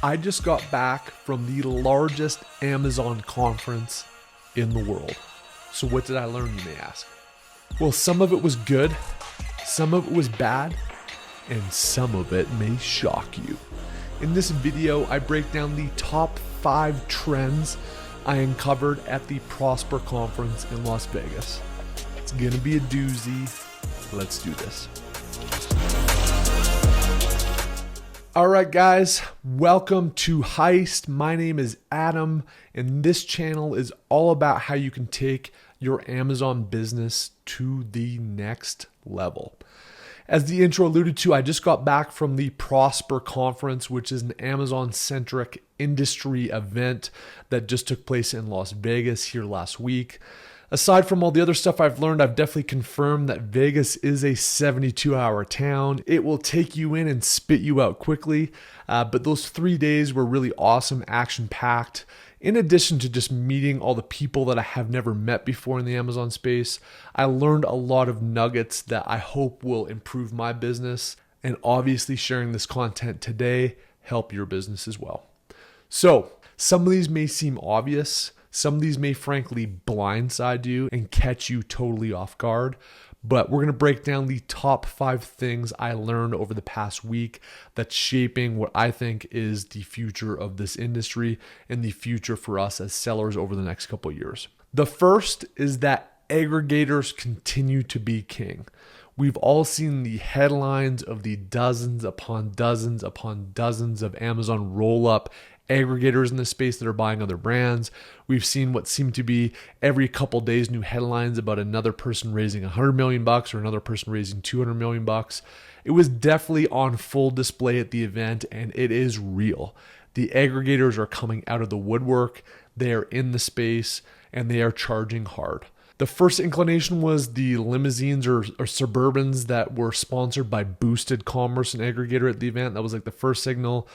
I just got back from the largest Amazon conference in the world. So what did I learn, you may ask? Well, some of it was good, some of it was bad, and some of it may shock you. In this video, I break down the top 5 trends I uncovered at the Prosper Conference in Las Vegas. It's gonna be a doozy. Let's do this. All right, guys, welcome to Heist. My name is Adam, and this channel is all about how you can take your Amazon business to the next level. As the intro alluded to, I just got back from the Prosper Conference, which is an Amazon-centric industry event that just took place in Las Vegas here last week. Aside from all the other stuff I've learned, I've definitely confirmed that Vegas is a 72-hour town. It will take you in and spit you out quickly, but those 3 days were really awesome, action-packed. In addition to just meeting all the people that I have never met before in the Amazon space, I learned a lot of nuggets that I hope will improve my business, and obviously sharing this content today help your business as well. So, some of these may seem obvious. Some of these may frankly blindside you and catch you totally off guard, but we're going to break down the top 5 things I learned over the past week that's shaping what I think is the future of this industry and the future for us as sellers over the next couple of years. The first is that aggregators continue to be king. We've all seen the headlines of the dozens upon dozens upon dozens of Amazon roll-up aggregators in the space that are buying other brands. We've seen what seem to be every couple days new headlines about another person raising $100 million or another person raising $200 million. It was definitely on full display at the event, and it is real. The aggregators are coming out of the woodwork. They are in the space and they are charging hard. The first inclination was the limousines or Suburbans that were sponsored by Boosted Commerce, an aggregator at the event. That was like the first signal.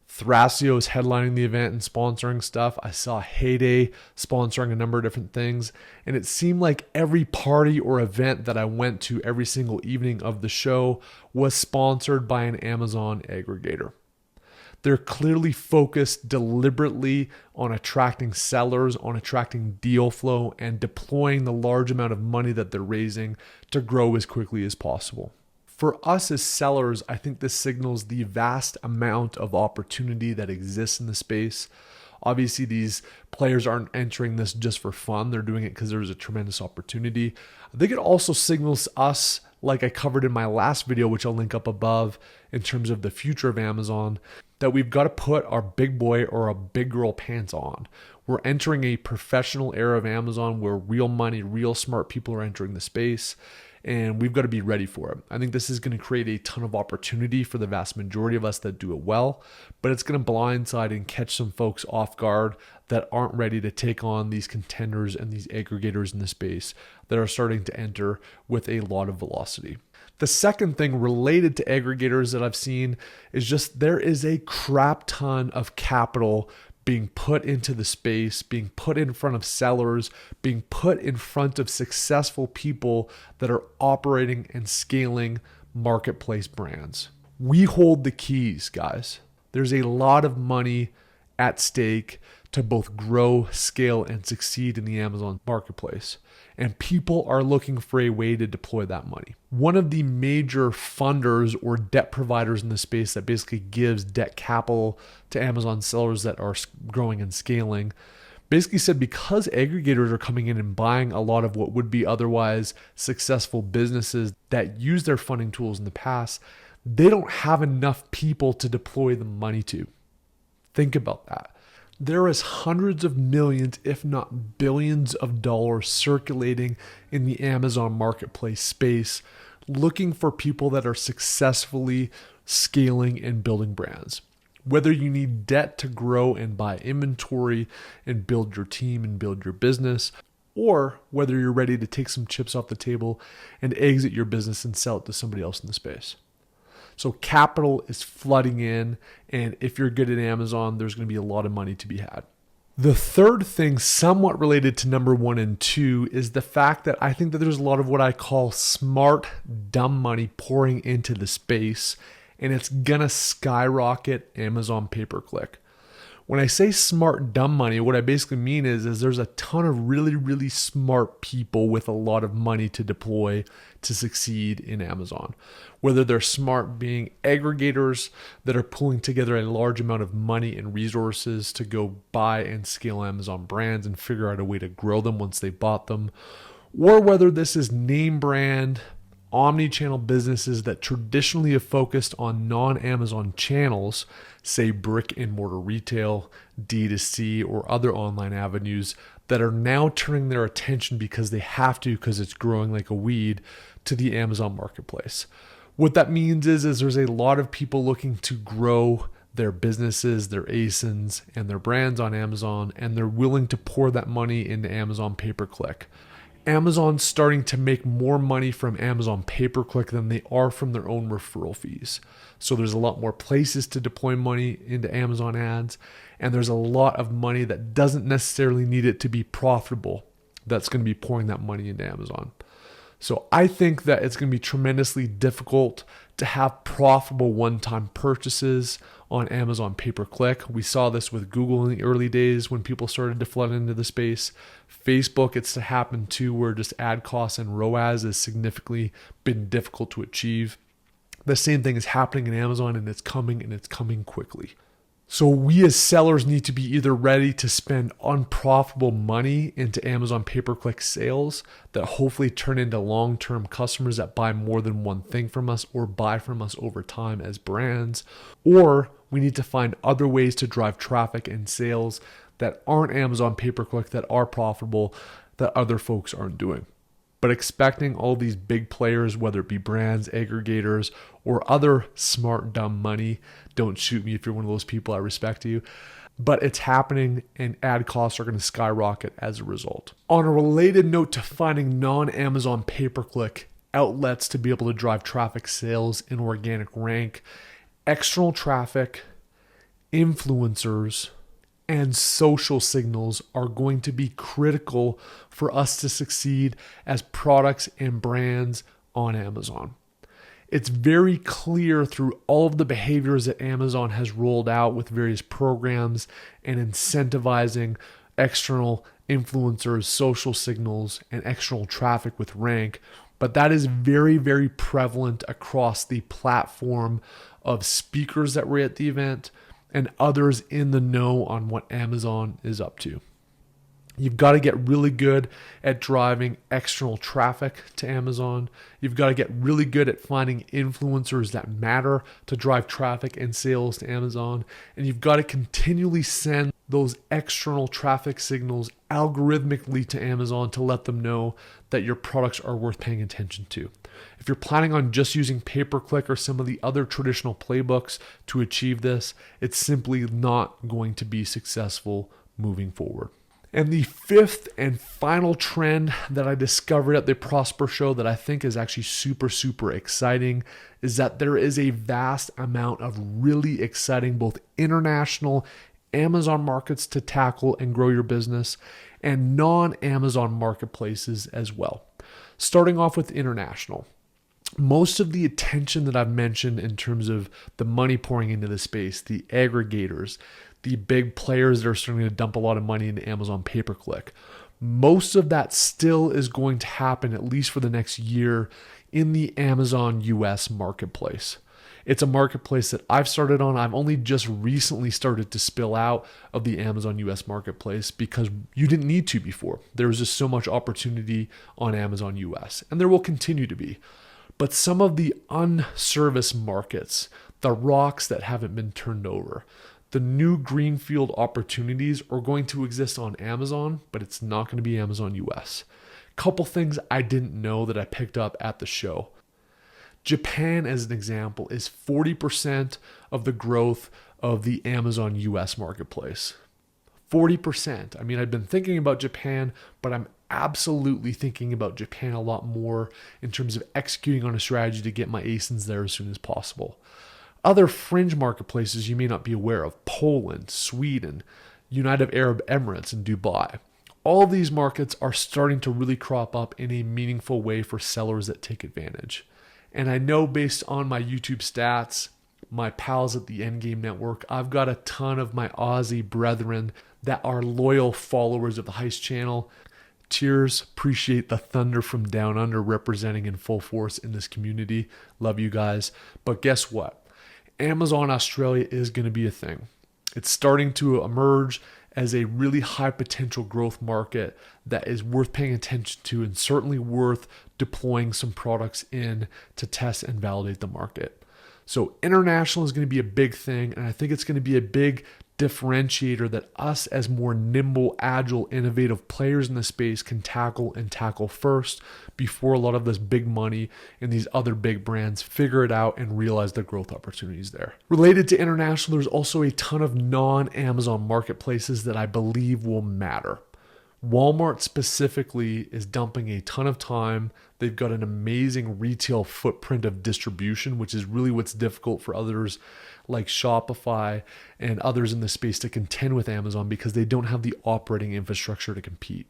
Thrasio is headlining the event and sponsoring stuff. I saw Heyday sponsoring a number of different things. And it seemed like every party or event that I went to every single evening of the show was sponsored by an Amazon aggregator. They're clearly focused deliberately on attracting sellers, on attracting deal flow, and deploying the large amount of money that they're raising to grow as quickly as possible. For us as sellers, I think this signals the vast amount of opportunity that exists in the space. Obviously, these players aren't entering this just for fun. They're doing it because there's a tremendous opportunity. I think it also signals us, like I covered in my last video, which I'll link up above, in terms of the future of Amazon, that we've got to put our big boy or a big girl pants on. We're entering a professional era of Amazon where real money, real smart people are entering the space, and we've got to be ready for it. I think this is going to create a ton of opportunity for the vast majority of us that do it well, but it's going to blindside and catch some folks off guard that aren't ready to take on these contenders and these aggregators in the space that are starting to enter with a lot of velocity. The second thing related to aggregators that I've seen is just there is a crap ton of capital being put into the space, being put in front of sellers, being put in front of successful people that are operating and scaling marketplace brands. We hold the keys, guys. There's a lot of money at stake to both grow, scale, and succeed in the Amazon marketplace. And people are looking for a way to deploy that money. One of the major funders or debt providers in the space that basically gives debt capital to Amazon sellers that are growing and scaling basically said because aggregators are coming in and buying a lot of what would be otherwise successful businesses that use their funding tools in the past, they don't have enough people to deploy the money to. Think about that. There is hundreds of millions, if not billions of dollars circulating in the Amazon marketplace space, looking for people that are successfully scaling and building brands. Whether you need debt to grow and buy inventory and build your team and build your business, or whether you're ready to take some chips off the table and exit your business and sell it to somebody else in the space. So capital is flooding in, and if you're good at Amazon, there's going to be a lot of money to be had. The third thing, somewhat related to number 1 and 2, is the fact that I think that there's a lot of what I call smart, dumb money pouring into the space, and it's gonna skyrocket Amazon pay-per-click. When I say smart dumb money, what I basically mean is there's a ton of really, really smart people with a lot of money to deploy to succeed in Amazon. Whether they're smart being aggregators that are pulling together a large amount of money and resources to go buy and scale Amazon brands and figure out a way to grow them once they bought them, or whether this is name brand, omni-channel businesses that traditionally have focused on non-Amazon channels, say brick and mortar retail, D2C, or other online avenues that are now turning their attention because they have to, because it's growing like a weed, to the Amazon marketplace. What that means is there's a lot of people looking to grow their businesses, their ASINs, and their brands on Amazon, and they're willing to pour that money into Amazon pay-per-click. Amazon's starting to make more money from Amazon pay-per-click than they are from their own referral fees. So there's a lot more places to deploy money into Amazon ads, and there's a lot of money that doesn't necessarily need it to be profitable that's going to be pouring that money into Amazon. So I think that it's going to be tremendously difficult to have profitable one-time purchases on Amazon pay-per-click. We saw this with Google in the early days when people started to flood into the space. Facebook, it's to happen too, where just ad costs and ROAS has significantly been difficult to achieve. The same thing is happening in Amazon, and it's coming quickly. So we as sellers need to be either ready to spend unprofitable money into Amazon pay-per-click sales that hopefully turn into long-term customers that buy more than one thing from us or buy from us over time as brands, or we need to find other ways to drive traffic and sales that aren't Amazon pay-per-click, that are profitable, that other folks aren't doing. But expecting all these big players, whether it be brands, aggregators, or other smart, dumb money, don't shoot me if you're one of those people, I respect you, but it's happening and ad costs are going to skyrocket as a result. On a related note to finding non-Amazon pay-per-click outlets to be able to drive traffic, sales, and organic rank, external traffic, influencers, and social signals are going to be critical for us to succeed as products and brands on Amazon. It's very clear through all of the behaviors that Amazon has rolled out with various programs and incentivizing external influencers, social signals, and external traffic with rank. But that is very, very prevalent across the platform of speakers that were at the event and others in the know on what Amazon is up to. You've got to get really good at driving external traffic to Amazon. You've got to get really good at finding influencers that matter to drive traffic and sales to Amazon. And you've got to continually send those external traffic signals algorithmically to Amazon to let them know that your products are worth paying attention to. If you're planning on just using pay-per-click or some of the other traditional playbooks to achieve this, it's simply not going to be successful moving forward. And the fifth and final trend that I discovered at the Prosper Show that I think is actually super, super exciting is that there is a vast amount of really exciting both international Amazon markets to tackle and grow your business and non-Amazon marketplaces as well. Starting off with international. Most of the attention that I've mentioned in terms of the money pouring into the space, the aggregators, the big players that are starting to dump a lot of money into Amazon pay-per-click, most of that still is going to happen, at least for the next year, in the Amazon US marketplace. It's a marketplace that I've started on. I've only just recently started to spill out of the Amazon US marketplace because you didn't need to before. There was just so much opportunity on Amazon US, and there will continue to be. But some of the unserviced markets, the rocks that haven't been turned over, the new greenfield opportunities are going to exist on Amazon, but it's not going to be Amazon US. Couple things I didn't know that I picked up at the show. Japan, as an example, is 40% of the growth of the Amazon US marketplace. 40%. I mean, I've been thinking about Japan, but I'm absolutely thinking about Japan a lot more in terms of executing on a strategy to get my ASINs there as soon as possible. Other fringe marketplaces you may not be aware of: Poland, Sweden, United Arab Emirates, and Dubai. All of these markets are starting to really crop up in a meaningful way for sellers that take advantage. And I know based on my YouTube stats my pals at the Endgame Network. I've got a ton of my Aussie brethren that are loyal followers of the Heist channel. Cheers. Appreciate the Thunder from Down Under representing in full force in this community. Love you guys. But guess what? Amazon Australia is going to be a thing. It's starting to emerge as a really high potential growth market that is worth paying attention to and certainly worth deploying some products in to test and validate the market. So international is going to be a big thing, and I think it's going to be a big differentiator that us as more nimble, agile, innovative players in the space can tackle first before a lot of this big money and these other big brands figure it out and realize the growth opportunities there. Related to international, there's also a ton of non-Amazon marketplaces that I believe will matter. Walmart specifically is dumping a ton of time. They've got an amazing retail footprint of distribution, which is really what's difficult for others like Shopify and others in the space to contend with Amazon because they don't have the operating infrastructure to compete.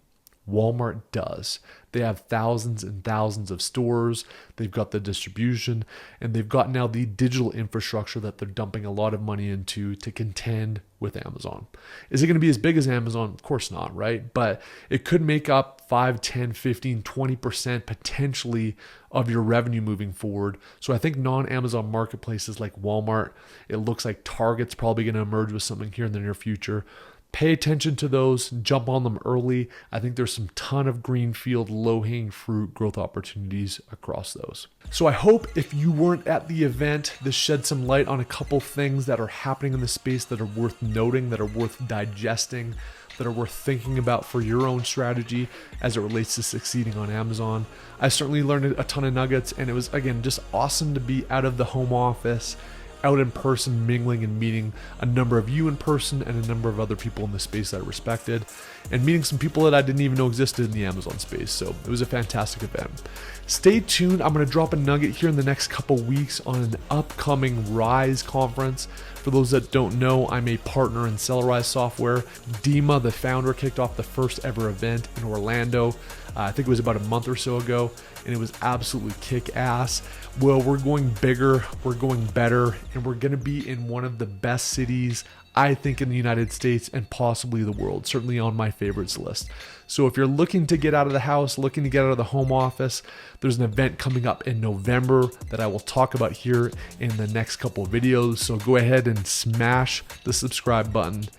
Walmart does. They have thousands and thousands of stores. They've got the distribution, and they've got now the digital infrastructure that they're dumping a lot of money into to contend with Amazon. Is it going to be as big as Amazon? Of course not, right? But it could make up 5, 10, 15, 20% potentially of your revenue moving forward. So I think non-Amazon marketplaces like Walmart, it looks like Target's probably going to emerge with something here in the near future. Pay attention to those, jump on them early. I think there's some ton of greenfield, low-hanging fruit growth opportunities across those. So I hope if you weren't at the event, this shed some light on a couple things that are happening in the space that are worth noting, that are worth digesting, that are worth thinking about for your own strategy as it relates to succeeding on Amazon. I certainly learned a ton of nuggets, and it was, again, just awesome to be out of the home office, out in person, mingling and meeting a number of you in person and a number of other people in the space that I respected, and meeting some people that I didn't even know existed in the Amazon space. So it was a fantastic event. Stay tuned. I'm going to drop a nugget here in the next couple weeks on an upcoming Rise conference. For those that don't know, I'm a partner in SELLERISE software. Dima, the founder, kicked off the first ever event in Orlando. I think it was about a month or so ago, and it was absolutely kick-ass. Well, we're going bigger, we're going better, and we're going to be in one of the best cities, I think, in the United States and possibly the world, certainly on my favorites list. So if you're looking to get out of the house, looking to get out of the home office, there's an event coming up in November that I will talk about here in the next couple of videos. So go ahead and smash the subscribe button.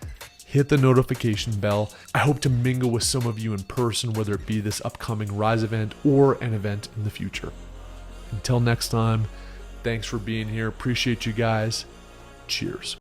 Hit the notification bell. I hope to mingle with some of you in person, whether it be this upcoming Rise event or an event in the future. Until next time, thanks for being here. Appreciate you guys. Cheers.